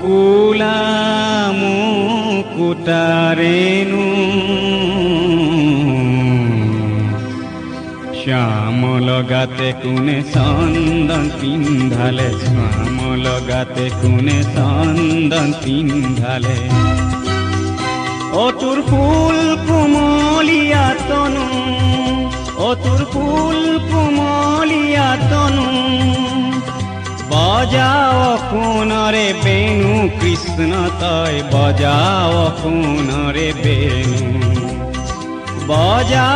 মুকুলা মুকুটারেণু শ্যামল গাতে কোণে চন্দন পিন্ধালে, শ্যামল গাতে কোণে চন্দন পিন্ধালে। ও তোর ফুল কুমলিয়া তনু, ও তোর ফুল কুমলিয়া তনু, বজাও কোণরে বেণু কৃষ্ণ তয়, বজাও কোণরে বেণু, বজাও